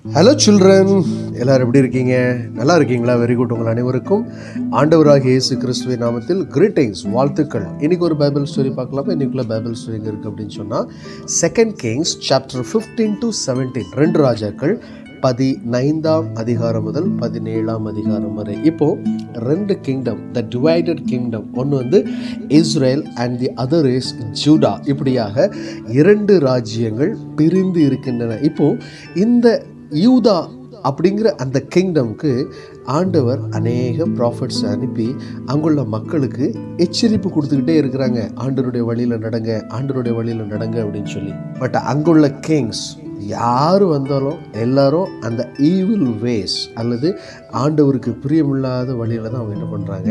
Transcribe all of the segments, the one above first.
Hello children, எல்லாரும் எப்படி இருக்கீங்க? நல்லா இருக்கீங்களா? Very good. உங்கள் அனைவருக்கும் ஆண்டவராகிய இயேசு கிறிஸ்துவின் நாமத்தில் கிரீட்டிங்ஸ், வாழ்த்துக்கள். இன்னைக்கு ஒரு பைபிள் ஸ்டோரி பார்க்கலாமா? இன்னைக்குள்ள பைபிள் ஸ்டோரி எங்கே இருக்குது அப்படின்னு சொன்னால், 2 Kings சாப்டர் 15 to 17, 2 ராஜாக்கள் 15ஆம் அதிகாரம் முதல் 17ஆம் அதிகாரம் வரை. இப்போ 2 கிங்டம், த டிவைடட் கிங்டம், ஒன்று Israel and the other is Judah. இப்படியாக 2 ராஜ்யங்கள் பிரிந்து இருக்கின்றன. இப்போ இந்த யூதா அப்படிங்கிற அந்த கிங்டம்க்கு ஆண்டவர் அநேக ப்ராஃபிட்ஸ் அனுப்பி அங்குள்ள மக்களுக்கு எச்சரிப்பு கொடுத்துக்கிட்டே இருக்கிறாங்க. ஆண்டவருடைய வழியில் நடங்க, ஆண்டவருடைய வழியில் நடங்க அப்படின்னு சொல்லி. பட் அங்குள்ள கிங்ஸ் யார் வந்தாலும் எல்லாரும் அந்த ஈவில் வேஸ் அல்லது ஆண்டவருக்கு பிரியமில்லாத வழியில் தான் அவங்க என்ன பண்ணுறாங்க,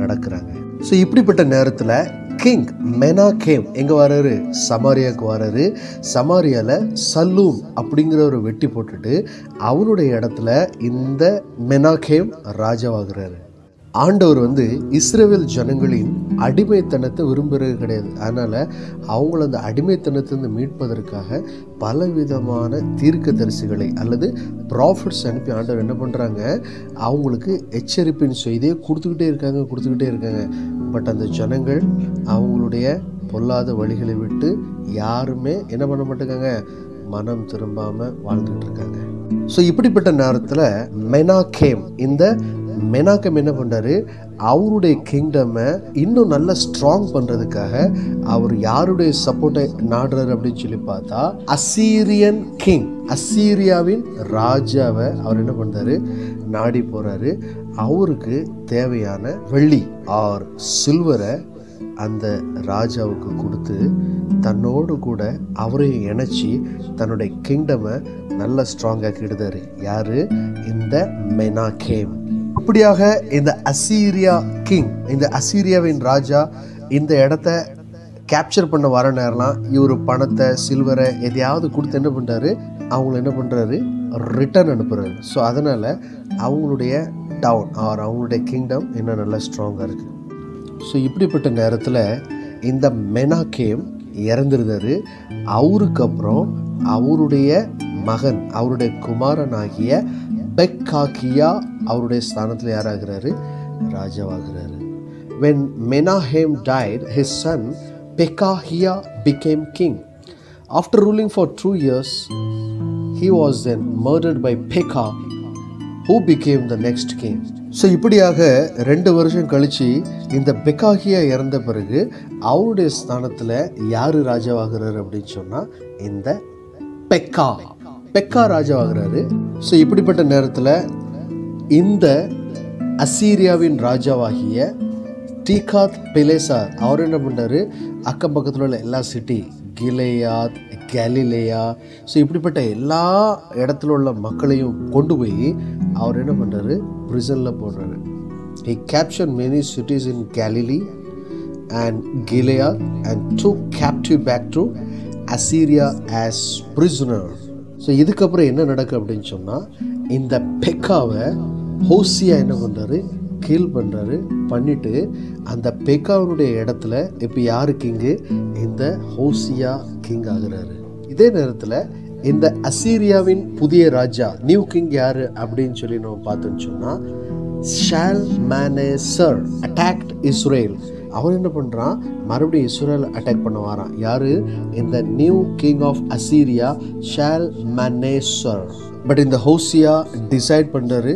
நடக்கிறாங்க. ஸோ இப்படிப்பட்ட நேரத்தில் கிங் மெனாகேம் எங்கே வர்றாரு? சமாரியாவுக்கு வர்றாரு. சமாரியாவில் சல்லூம் அப்படிங்கிறவரை வெட்டி போட்டுட்டு அவனுடைய இடத்துல இந்த மெனாகேம் ராஜாவாகிறாரு. ஆண்டவர் இஸ்ரவேல் ஜனங்களின் அடிமைத்தனத்தை விரும்புகிறது கிடையாது. அதனால் அவங்கள அந்த அடிமைத்தனத்திலிருந்து மீட்பதற்காக பலவிதமான தீர்க்கதரிசிகளை அல்லது ப்ராஃபிட்ஸ் அனுப்பி ஆண்டவர் என்ன பண்ணுறாங்க, அவங்களுக்கு எச்சரிப்பின் செய்தியை கொடுத்துக்கிட்டே இருக்காங்க. பட் அந்த ஜனங்கள் அவங்களுடைய பொல்லாத வழிகளை விட்டு யாருமே என்ன பண்ண மாட்டேங்காங்க, மனம் திரும்பாமல் வாழ்ந்துட்டு இருக்காங்க. ஸோ இப்படிப்பட்ட நேரத்தில் மெனாகேம் என்ன பண்ணுறாரு, அவருடைய கிங்டமை இன்னும் நல்லா ஸ்ட்ராங் பண்ணுறதுக்காக அவர் யாருடைய சப்போர்ட்டை நாடுறாரு அப்படின்னு சொல்லி பார்த்தா, அசீரியன் கிங், அசீரியாவின் ராஜாவை அவர் என்ன பண்ணுறாரு, நாடி போகிறாரு. அவருக்கு தேவையான வெள்ளி ஆர் சில்வரை அந்த ராஜாவுக்கு கொடுத்து தன்னோடு கூட அவரையும் இணைச்சி தன்னுடைய கிங்டமை நல்லா ஸ்ட்ராங்காக்கிடுதாரு. யாரு? இந்த மெனாகேம். இப்படியாக இந்த அசீரியா கிங், இந்த அசீரியாவின் ராஜா இந்த இடத்த கேப்சர் பண்ண வர நேரம்லாம் இவர் பணத்தை, சில்வரை எதையாவது கொடுத்து என்ன பண்ணுறாரு, அவங்கள என்ன பண்ணுறாரு, ரிட்டர்ன் அனுப்புகிறாரு. ஸோ அதனால் அவங்களுடைய டவுன் ஆர் அவங்களுடைய கிங்டம் இன்னும் நல்லா ஸ்ட்ராங்காக இருக்குது. ஸோ இப்படிப்பட்ட நேரத்தில் இந்த மெனாகேம் இறந்துருந்தாரு. அவருக்கு அப்புறம் அவருடைய மகன், அவருடைய குமாரனாகிய பெக்காகியா அவருடைய ஸ்தானத்தில் யாராகிறாரு, ராஜாவாகிறாரு. When Menahem died, his son Pekahiah became king. After ruling for 2 years, he was then murdered by Pekah, who became the next king. So இப்படியாக 2 வருஷம் கழித்து இந்த பெக்காகியா இறந்த பிறகு அவருடைய ஸ்தானத்தில் யார் ராஜாவாகிறாரு அப்படின்னு சொன்னால், இந்த பெக்கா ராஜாவாகிறாரு. ஸோ இப்படிப்பட்ட நேரத்தில் இந்த அசீரியாவின் ராஜாவாகிய டீகாத் பிலேசார் அவர் என்ன பண்ணுறாரு, அக்கம் பக்கத்தில் உள்ள எல்லா சிட்டி, கிலேயாத், கேலிலேயா, ஸோ இப்படிப்பட்ட எல்லா இடத்துல உள்ள மக்களையும் கொண்டு போய் அவர் என்ன பண்ணுறாரு, பிரிசனில் போடுறாரு. He captured many cities in Galilee and Gilead and took captive back to Assyria as prisoner. So இதுக்கப்புறம் என்ன நடக்கும் அப்படின்னு சொன்னால், இந்த பெக்காவை ஹோசியா என்ன பண்ணுறாரு, கீல் பண்ணுறாரு. பண்ணிவிட்டு அந்த பெக்காவுடைய இடத்துல இப்போ யார் கிங்கு, இந்த ஹோசியா கிங் ஆகிறாரு. இதே நேரத்தில் இந்த அசீரியாவின் புதிய ராஜா, நியூ கிங் யார் அப்படின்னு சொல்லி நம்ம பார்த்தோன்னு சொன்னால், ஷால்மனேசர் அட்டாக்ட் இஸ்ரேல். அவர் என்ன பண்ணுறான், மறுபடியும் இஸ்ரேல் அட்டாக் பண்ண வரான். யார்? இந்த new king of Assyria, Shalmaneser. But இந்த ஹோசியா டிசைட் பண்ணுறாரு,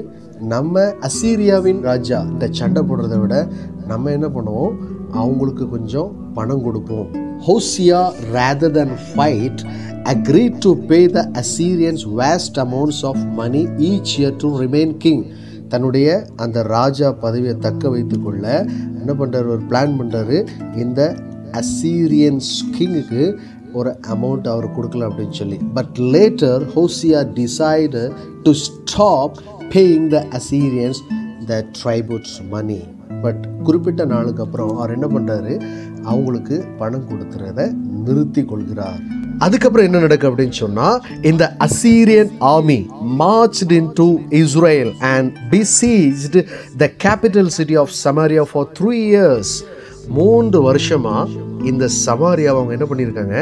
நம்ம அசீரியாவின் ராஜா இந்த சண்டை போடுறத விட நம்ம என்ன பண்ணுவோம், அவங்களுக்கு கொஞ்சம் பணம் கொடுப்போம். Hosea rather than fight agreed to pay the Assyrians vast amounts of money each year to remain king. தன்னுடைய அந்த ராஜா பதவியை தக்க வைத்துக்கொள்ள என்ன பண்ணுறாரு, ஒரு பிளான் பண்ணுறாரு. இந்த அசீரியன்ஸ் கிங்குக்கு ஒரு அமௌண்ட் அவர் கொடுக்கல அப்படின்னு சொல்லி. But later Hoshea decided to stop paying the Assyrians the tributes money. But குறிப்பிட்ட நாளுக்கு அப்புறம் அவர் என்ன பண்ணுறாரு, அவங்களுக்கு பணம் கொடுத்துறத நிறுத்தி கொள்கிறார். அதுக்கப்புறம் என்ன நடக்கும் அப்படின்னு சொன்னால், இந்த அசீரியன் army marched into Israel and besieged the capital city of Samaria for 3 years. 3 வருஷமாக இந்த சமாரியாவை அவங்க என்ன பண்ணியிருக்காங்க,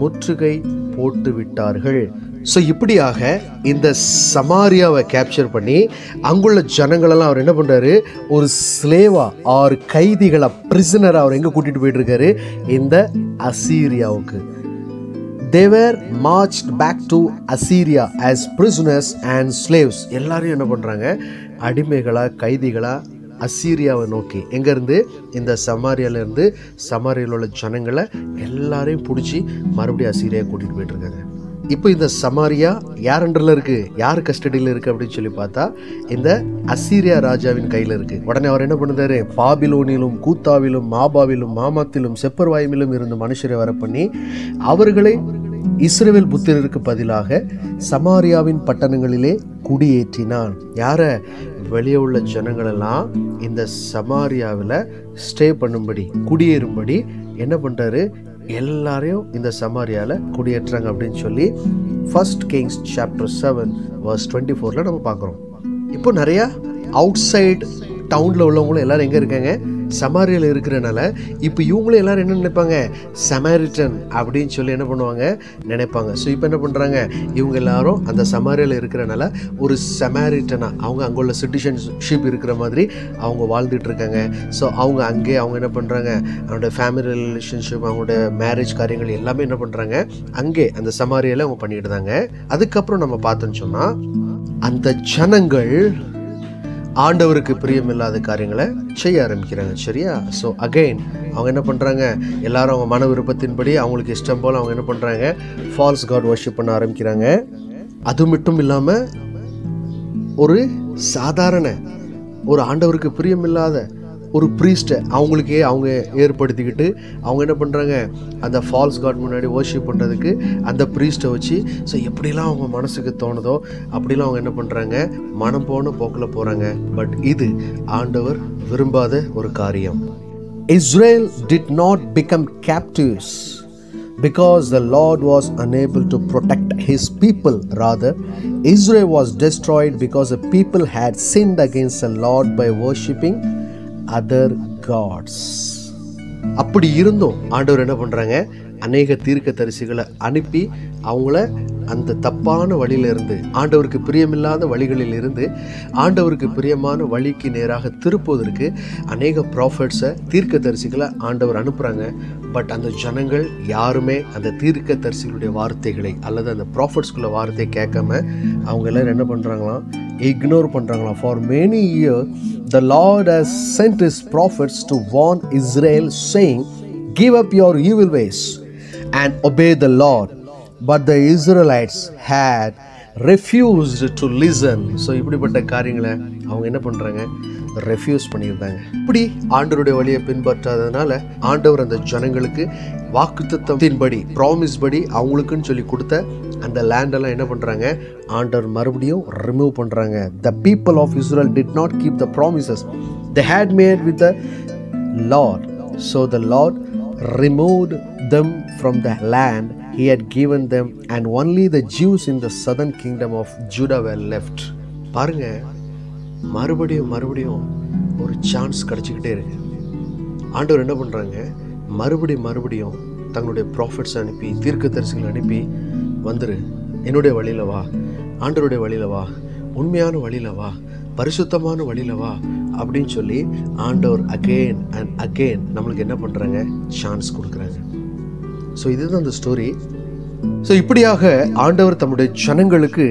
முற்றுகை போட்டு விட்டார்கள். ஸோ இப்படியாக இந்த சமாரியாவை கேப்சர் பண்ணி அங்குள்ள ஜனங்களெல்லாம் அவர் என்ன பண்ணுறாரு, ஒரு ஸ்லேவா ஆர் கைதிகளை பிரிசனரை அவர் எங்கே கூட்டிகிட்டு போயிட்டுருக்காரு, இந்த அசீரியாவுக்கு. They were marched back to Assyria as prisoners and slaves. எல்லாரையும் என்ன பண்ணுறாங்க, அடிமைகளா கைதிகளா அசீரியாவை நோக்கி, எங்கேருந்து, இந்த சமாரியாவிலேருந்து, சமாரியாவில் உள்ள ஜனங்களை எல்லாரையும் பிடிச்சி மறுபடியும் அசீரியா கூட்டிகிட்டு போயிட்டுருக்காங்க. இப்போ இந்த சமாரியா யார் அண்டரில் இருக்குது, யார் கஸ்டடியில் இருக்குது அப்படின்னு சொல்லி பார்த்தா இந்த அசீரியா ராஜாவின் கையில் இருக்குது. உடனே அவர் என்ன பண்ணுறாரு, பாபிலோனிலும் கூத்தாவிலும் மாபாவிலும் மாமாத்திலும் செப்பர்வாயுமிலும் இருந்த மனுஷரை வர பண்ணி அவர்களை இஸ்ரவேல் புத்திரருக்கு பதிலாக சமாரியாவின் பட்டணங்களிலே குடியேற்றினான். யார, வெளியே உள்ள ஜனங்களெல்லாம் இந்த சமாரியாவில் ஸ்டே பண்ணும்படி, குடியேறும்படி என்ன பண்ணுறாரு, எல்லாரையும் இந்த சமாரியாவில் குடியேற்றாங்க அப்படின்னு சொல்லி 1 Kings chapter 7 verse 24 நம்ம பார்க்குறோம். இப்போ நிறையா அவுட் சைட் டவுனில் உள்ளவங்களும் எல்லாரும் எங்கே இருக்காங்க, சமாரியாவில் இருக்கிறனால இப்போ இவங்களும் எல்லாரும் என்ன நினைப்பாங்க, சமாரிட்டன் அப்படின்னு சொல்லி என்ன பண்ணுவாங்க, நினைப்பாங்க. ஸோ இப்போ என்ன பண்ணுறாங்க, இவங்க எல்லாரும் அந்த சமாரியாவில் இருக்கிறனால ஒரு சமாரிட்டனாக அவங்க அங்கே உள்ள சிட்டிசன்ஷிப் இருக்கிற மாதிரி அவங்க வாழ்ந்துட்டு இருக்காங்க. ஸோ அவங்க அங்கே அவங்க என்ன பண்ணுறாங்க, அவங்களோட ஃபேமிலி ரிலேஷன்ஷிப், அவங்களோட மேரேஜ் காரியங்கள் எல்லாமே என்ன பண்ணுறாங்க, அங்கே அந்த சமாரியாவில் அவங்க பண்ணிட்டு இருந்தாங்க. அதுக்கப்புறம் நம்ம பார்த்தோன்னு சொன்னால் அந்த ஜனங்கள் ஆண்டவருக்கு பிரியமில்லாத காரியங்களை செய்ய ஆரம்பிக்கிறாங்க. சரியா? ஸோ அகெயின் அவங்க என்ன பண்ணுறாங்க, எல்லாரும் அவங்க மன விருப்பத்தின்படி அவங்களுக்கு இஷ்டம் போல் அவங்க என்ன பண்ணுறாங்க, ஃபால்ஸ் காட் வர்ஷிப் பண்ண ஆரம்பிக்கிறாங்க. அது மட்டும் இல்லாமல் ஒரு சாதாரண ஒரு ஆண்டவருக்கு பிரியமில்லாத ஒரு ப்ரீஸ்ட்டை அவங்களுக்கே அவங்க ஏற்படுத்திக்கிட்டு அவங்க என்ன பண்ணுறாங்க, அந்த ஃபால்ஸ் காட் முன்னாடி வர்ஷிப் பண்ணுறதுக்கு அந்த ப்ரீஸ்ட்டை வச்சு, ஸோ எப்படிலாம் அவங்க மனசுக்கு தோணுதோ அப்படிலாம் அவங்க என்ன பண்ணுறாங்க, மனம் போன போக்கில் போகிறாங்க. பட் இது ஆண்டவர் விரும்பாத ஒரு காரியம். Israel did not become captives because the Lord was unable to protect his people. Rather, Israel was destroyed because the people had sinned against the Lord by worshipping other gods. அப்படி இருந்தும் ஆண்டவர் என்ன பண்ணுறாங்க, அநேக தீர்க்கதரிசிகளை அனுப்பி அவங்கள அந்த தப்பான வழியிலிருந்து, ஆண்டவருக்கு பிரியமில்லாத வழிகளில் இருந்து ஆண்டவருக்கு பிரியமான வழிக்கு நேராக திருப்புவதற்கு அநேக ப்ராஃபட்ஸை, தீர்க்கதரிசிகளை ஆண்டவர் அனுப்புகிறாங்க. பட் அந்த ஜனங்கள் யாருமே அந்த தீர்க்கதரிசிகளுடைய வார்த்தைகளை அல்லது அந்த ப்ராஃபட்ஸ்குள்ள வார்த்தையை கேட்காம அவங்க எல்லாரும் என்ன பண்ணுறாங்களாம், இக்னோர் பண்ணுறாங்களாம். For many year the Lord has sent his prophets to warn Israel, saying, give up your evil ways and obey the Lord. But the Israelites had refused to listen. So இப்படிப்பட்ட காரியங்களை அவங்க என்ன பண்ணுறாங்க, refuse பண்ணியிருந்தாங்க. இப்படி ஆண்டவருடைய வழியை பின்பற்றாததுனால ஆண்டவர் அந்த ஜனங்களுக்கு வாக்குத்தத்தத்தின்படி, ப்ராமிஸ் படி அவங்களுக்குன்னு சொல்லி கொடுத்த அந்த லேண்டெல்லாம் என்ன பண்ணுறாங்க, ஆண்டவர் மறுபடியும் ரிமூவ் பண்ணுறாங்க. The people of Israel did not keep the promises they had made with the Lord. So the Lord removed them from the land he had given them, and only the Jews in the southern kingdom of Judah were left. பாருங்க, மறுபடியும் ஒரு chance கிடச்சிக்கிட்டே இருக்கு. ஆண்டவர் என்ன பண்ணுறாங்க, மறுபடியும் தங்களுடைய profits அனுப்பி, தீர்க்கதரிசிகளை அனுப்பி, வந்துரு, என்னுடைய வழியில் வா, ஆண்டவருடைய வழியில் வா, உண்மையான வழியில் வா, பரிசுத்தமான வழியில் வா அப்படின்னு சொல்லி ஆண்டவர் அகெயின் அண்ட் அகெயின் நம்மளுக்கு என்ன பண்ணுறாங்க, சான்ஸ் கொடுக்குறாங்க. ஸோ இதுதான் அந்த ஸ்டோரி. ஸோ இப்படியாக ஆண்டவர் தம்முடைய ஜனங்களுக்கு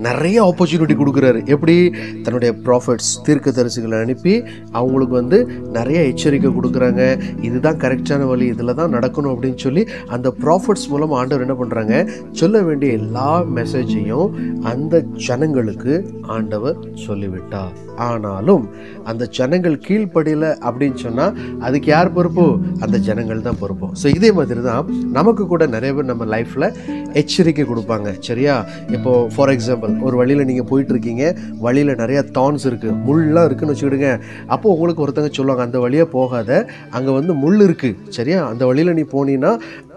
நிறைய ஆப்பர்ச்சுனிட்டி கொடுக்குறாரு. எப்படி, தன்னுடைய ப்ராஃபிட்ஸ், தீர்க்கதரிசிகளை அனுப்பி அவங்களுக்கு நிறைய எச்சரிக்கை கொடுக்குறாங்க. இதுதான் கரெக்டான வழி, இதில் தான் நடக்கணும் அப்படின்னு சொல்லி அந்த ப்ராஃபிட்ஸ் மூலம் ஆண்டவர் என்ன பண்ணுறாங்க, சொல்ல வேண்டிய எல்லா மெசேஜையும் அந்த ஜனங்களுக்கு ஆண்டவர் சொல்லிவிட்டார். ஆனாலும் அந்த ஜனங்கள் கீழ்ப்படியலை அப்படின்னு சொன்னால் அதுக்கு யார் பொறுப்பு, அந்த ஜனங்கள் தான் பொறுப்பு. ஸோ இதே மாதிரி தான் நமக்கு கூட நிறைய பேர் நம்ம லைஃப்பில் எச்சரிக்கை கொடுப்பாங்க. சரியா? இப்போ ஃபார் எக்ஸாம்பிள், ஒரு வழியில் நீங்கள் போயிட்டுருக்கீங்க, வழியில் நிறையா தான்ஸ் இருக்குது, முள்ளெலாம் இருக்குதுன்னு வச்சுக்கிடுங்க. அப்போது உங்களுக்கு ஒருத்தங்க சொல்லுவாங்க, அந்த வழியாக போகாத, அங்கே முள் இருக்குது. சரியா? அந்த வழியில் நீ போனீங்கன்னா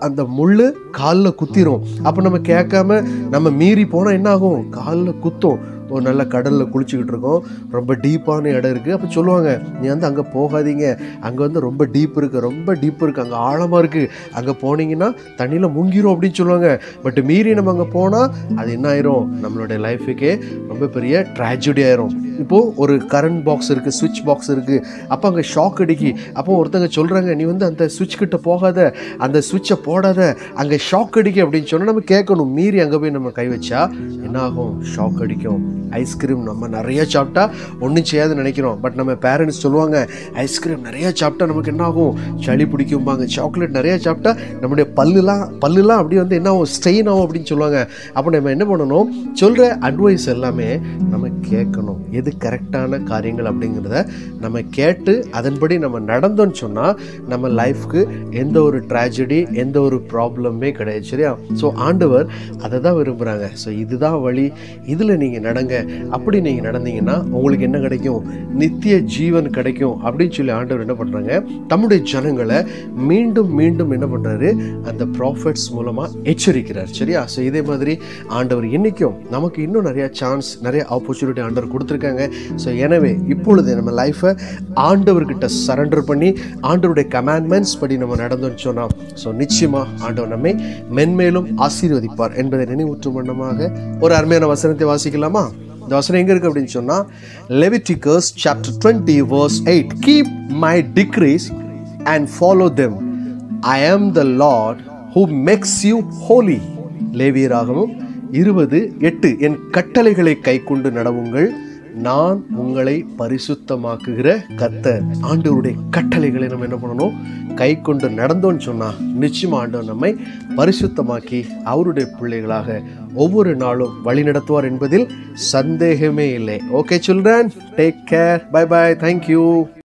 அந்த முள் காலில் குத்திரும். அப்போ நம்ம கேட்காம நம்ம மீறி போனால் என்ன ஆகும், காலில் குத்தும். ஒரு நல்ல கடலில் குளிச்சுக்கிட்டு இருக்கோம், ரொம்ப டீப்பான இடம் இருக்குது. அப்போ சொல்லுவாங்க, நீ வந்து அங்கே போகாதீங்க, அங்கே வந்து ரொம்ப டீப் இருக்குது, ரொம்ப டீப் இருக்குது, அங்கே ஆழமாக இருக்குது, அங்கே போனீங்கன்னா தண்ணியில் முங்கிரும் அப்படின்னு சொல்லுவாங்க. பட் மீறி நம்ம அங்கே போனால் அது என்ன ஆயிரும், நம்மளுடைய லைஃபுக்கே ரொம்ப பெரிய ட்ராஜடி ஆயிரும். இப்போது ஒரு கரண்ட் பாக்ஸ் இருக்குது, சுவிட்ச் பாக்ஸ் இருக்குது, அப்போ அங்கே ஷாக் அடிக்கி. அப்போ ஒருத்தங்க சொல்கிறாங்க, நீ வந்து அந்த சுவிட்ச் கிட்ட போகாத, அந்த சுவிட்சை போடாத, அங்கே ஷாக் அடிக்கி அப்படின்னு சொன்னால் நம்ம கேட்கணும். மீறி அங்கே போய் நம்ம கை வச்சா என்ன ஆகும், ஷாக் அடிக்கும். ஐஸ்கிரீம் நம்ம நிறைய சாப்பிட்டா ஒன்றும் செய்யாதுன்னு நினைக்கிறோம். பட் நம்ம பேரண்ட்ஸ் சொல்லுவாங்க, ஐஸ்கிரீம் நிறையா சாப்பிட்டா நமக்கு என்ன ஆகும், சளி பிடிக்கும்பாங்க. சாக்லேட் நிறையா சாப்பிட்டா நம்முடைய பல்லுலாம் அப்படியே வந்து என்ன ஆகும், ஸ்ட்ரெயின் ஆகும் அப்படின்னு சொல்லுவாங்க. அப்போ நம்ம என்ன பண்ணணும், சொல்கிற அட்வைஸ் எல்லாமே நம்ம கேட்கணும். எது கரெக்டான காரியங்கள் அப்படிங்கிறத நம்ம கேட்டு அதன்படி நம்ம நடந்தோன்னு சொன்னால் நம்ம லைஃப்க்கு எந்த ஒரு ட்ராஜடி, எந்த ஒரு ப்ராப்ளமே கிடையாது. சரியா? ஸோ ஆண்டவர் அதை தான் விரும்புகிறாங்க. ஸோ இதுதான் வழி, இதில் நீங்கள் நடங்க. அப்படி நீங்கள் நடந்தீங்கன்னா உங்களுக்கு என்ன கிடைக்கும், நித்திய ஜீவன் கிடைக்கும் அப்படின்னு சொல்லி ஆண்டவர் என்ன பண்ணுறாங்க, தம்முடைய ஜனங்களை மீண்டும் மீண்டும் என்ன பண்ணுறாரு, அந்த ப்ராஃபெட்ஸ் மூலமாக எச்சரிக்கிறார். சரியா? ஸோ இதே மாதிரி ஆண்டவர் இன்றைக்கும் நமக்கு இன்னும் நிறையா சான்ஸ், நிறைய ஆப்பர்ச்சுனிட்டி ஆண்டவர் கொடுத்துருக்காங்க. ஸோ எனவே இப்பொழுது நம்ம லைஃப்பை ஆண்டவர்கிட்ட சரண்டர் பண்ணி ஆண்டவருடைய கமாண்ட்மெண்ட்ஸ் படி நம்ம நடந்தோன்னு சொன்னோம். ஸோ நிச்சயமாக ஆண்டவர் நம்மை மென்மேலும் ஆசீர்வதிப்பார் என்பதை நினைவூற்றும் வண்ணமாக ஒரு அருமையான வசனத்தை வாசிக்கலாமா? இந்த வசனம் எங்க இருக்கு அப்படின்னு சொன்னா, Leviticus chapter 20 verse 8, keep my decrees and follow them, I am the Lord who makes you holy. லேவியராகமம் 20:8, என் கட்டளைகளை கைக்கொண்டு நடவுங்கள், நான் உங்களை பரிசுத்தமாக்குகிற கர்த்தர். ஆண்டவருடைய கட்டளைகளை நம்ம என்ன பண்ணணும், கை கொண்டு நடந்தோன்னு சொன்னால் நிச்சயமா ஆண்டவர் நம்மை பரிசுத்தமாக்கி அவருடைய பிள்ளைகளாக ஒவ்வொரு நாளும் வழி நடத்துவார் என்பதில் சந்தேகமே இல்லை. Okay children, take care, bye bye, thank you.